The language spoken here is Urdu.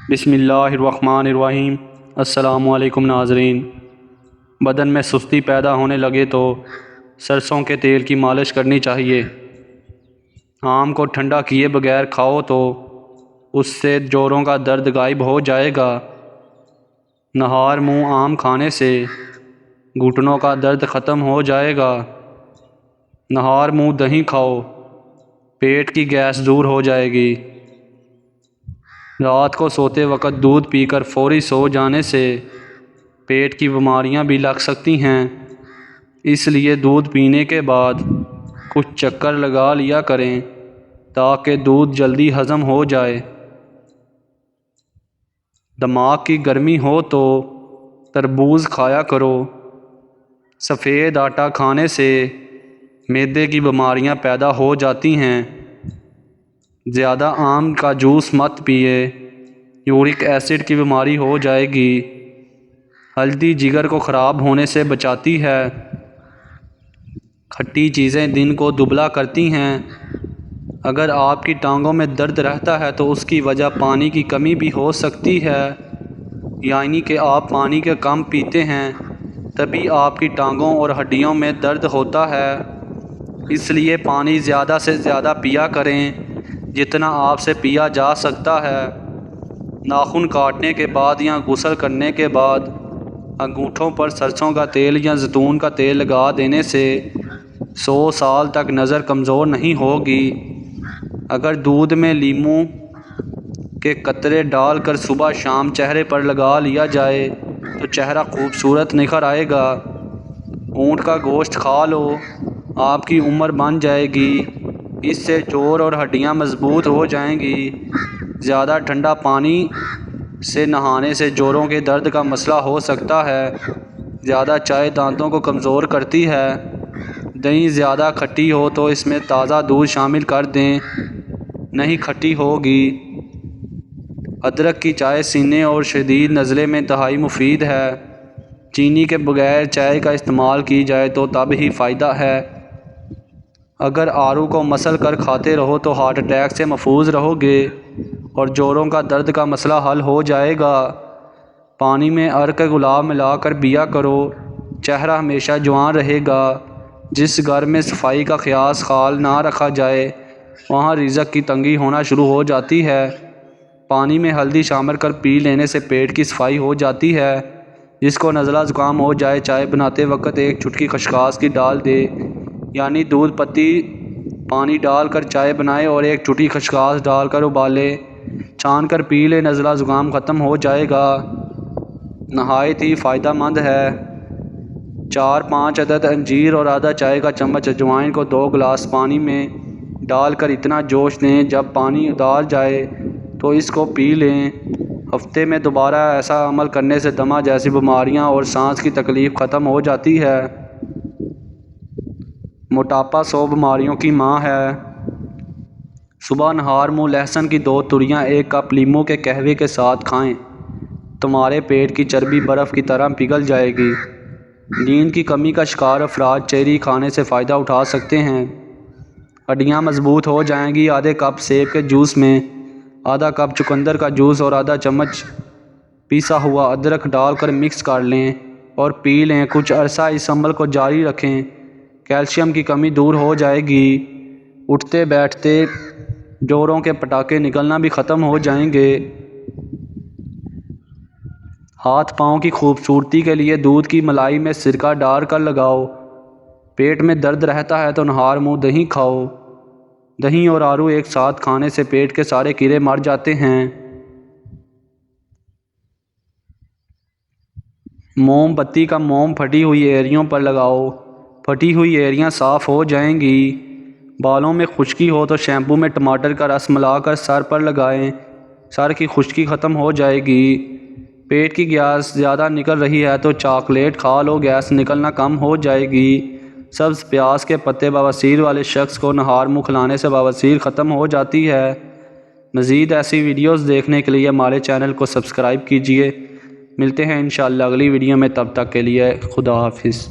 بسم اللہ الرحمن الرحیم۔ السلام علیکم ناظرین۔ بدن میں سستی پیدا ہونے لگے تو سرسوں کے تیل کی مالش کرنی چاہیے۔ آم کو ٹھنڈا کیے بغیر کھاؤ تو اس سے جوڑوں کا درد غائب ہو جائے گا۔ نہار منہ آم کھانے سے گھٹنوں کا درد ختم ہو جائے گا۔ نہار منہ دہی کھاؤ، پیٹ کی گیس دور ہو جائے گی۔ رات کو سوتے وقت دودھ پی کر فوری سو جانے سے پیٹ کی بیماریاں بھی لگ سکتی ہیں، اس لیے دودھ پینے کے بعد کچھ چکر لگا لیا کریں تاکہ دودھ جلدی ہضم ہو جائے۔ دماغ کی گرمی ہو تو تربوز کھایا کرو۔ سفید آٹا کھانے سے معدے کی بیماریاں پیدا ہو جاتی ہیں۔ زیادہ آم کا جوس مت پیئے، یورک ایسڈ کی بیماری ہو جائے گی۔ ہلدی جگر کو خراب ہونے سے بچاتی ہے۔ کھٹی چیزیں دل کو دبلا کرتی ہیں۔ اگر آپ کی ٹانگوں میں درد رہتا ہے تو اس کی وجہ پانی کی کمی بھی ہو سکتی ہے، یعنی کہ آپ پانی کے کم پیتے ہیں تبھی آپ کی ٹانگوں اور ہڈیوں میں درد ہوتا ہے۔ اس لیے پانی زیادہ سے زیادہ پیا کریں، جتنا آپ سے پیا جا سکتا ہے۔ ناخن کاٹنے کے بعد یا غسل کرنے کے بعد انگوٹھوں پر سرسوں کا تیل یا زیتون کا تیل لگا دینے سے 100 سال تک نظر کمزور نہیں ہوگی۔ اگر دودھ میں لیموں کے قطرے ڈال کر صبح شام چہرے پر لگا لیا جائے تو چہرہ خوبصورت نکھر آئے گا۔ اونٹ کا گوشت کھا لو، آپ کی عمر بن جائے گی، اس سے جوڑ اور ہڈیاں مضبوط ہو جائیں گی۔ زیادہ ٹھنڈا پانی سے نہانے سے جوڑوں کے درد کا مسئلہ ہو سکتا ہے۔ زیادہ چائے دانتوں کو کمزور کرتی ہے۔ دہی زیادہ کھٹی ہو تو اس میں تازہ دودھ شامل کر دیں، نہیں کھٹی ہوگی۔ ادرک کی چائے سینے اور شدید نزلے میں انتہائی مفید ہے۔ چینی کے بغیر چائے کا استعمال کی جائے تو تب ہی فائدہ ہے۔ اگر آڑو کو مسل کر کھاتے رہو تو ہارٹ اٹیک سے محفوظ رہو گے اور جوڑوں کا درد کا مسئلہ حل ہو جائے گا۔ پانی میں عرق گلاب ملا کر پیا کرو، چہرہ ہمیشہ جوان رہے گا۔ جس گھر میں صفائی کا خیال نہ رکھا جائے وہاں رزق کی تنگی ہونا شروع ہو جاتی ہے۔ پانی میں ہلدی شامل کر پی لینے سے پیٹ کی صفائی ہو جاتی ہے۔ جس کو نزلہ زکام ہو جائے چائے بناتے وقت ایک چٹکی خسخاس کی ڈال دے، یعنی دودھ پتی پانی ڈال کر چائے بنائے اور ایک چٹکی خسخاس ڈال کر ابالے، چھان کر پی لے، نزلہ زکام ختم ہو جائے گا۔ نہایت ہی فائدہ مند ہے۔ 4-5 عدد انجیر اور آدھا چائے کا چمچ اجوائن کو 2 گلاس پانی میں ڈال کر اتنا جوش دیں جب پانی اتار جائے تو اس کو پی لیں۔ ہفتے میں دوبارہ ایسا عمل کرنے سے دمہ جیسی بیماریاں اور سانس کی تکلیف ختم ہو جاتی ہے۔ موٹاپا 100 بیماریوں کی ماں ہے۔ صبح نہار منہ لہسن کی 2 تریاں 1 کپ لیموں کے قہوے کے ساتھ کھائیں، تمہارے پیٹ کی چربی برف کی طرح پگھل جائے گی۔ نیند کی کمی کا شکار افراد چیری کھانے سے فائدہ اٹھا سکتے ہیں، ہڈیاں مضبوط ہو جائیں گی۔ آدھے کپ سیب کے جوس میں آدھا کپ چقندر کا جوس اور آدھا چمچ پیسا ہوا ادرک ڈال کر مکس کر لیں اور پی لیں۔ کچھ عرصہ اس عمل کو جاری رکھیں، کیلشیم کی کمی دور ہو جائے گی۔ اٹھتے بیٹھتے جوڑوں کے پٹاخے نکلنا بھی ختم ہو جائیں گے۔ ہاتھ پاؤں کی خوبصورتی کے لیے دودھ کی ملائی میں سرکہ ڈال کر لگاؤ۔ پیٹ میں درد رہتا ہے تو نہار منہ دہی کھاؤ۔ دہی اور آڑو ایک ساتھ کھانے سے پیٹ کے سارے کیڑے مر جاتے ہیں۔ موم بتی کا موم پھٹی ہوئی ایڑیوں پر لگاؤ، پھٹی ہوئی ایڑیاں صاف ہو جائیں گی۔ بالوں میں خشکی ہو تو شیمپو میں ٹماٹر کا رس ملا کر سر پر لگائیں، سر کی خشکی ختم ہو جائے گی۔ پیٹ کی گیس زیادہ نکل رہی ہے تو چاکلیٹ کھا لو، گیس نکلنا کم ہو جائے گی۔ سبز پیاز کے پتے بواسیر والے شخص کو نہار منہ کھلانے سے بواسیر ختم ہو جاتی ہے۔ مزید ایسی ویڈیوز دیکھنے کے لیے ہمارے چینل کو سبسکرائب کیجیے۔ ملتے ہیں انشاءاللہ اگلی ویڈیو میں، تب تک کے لیے خدا حافظ۔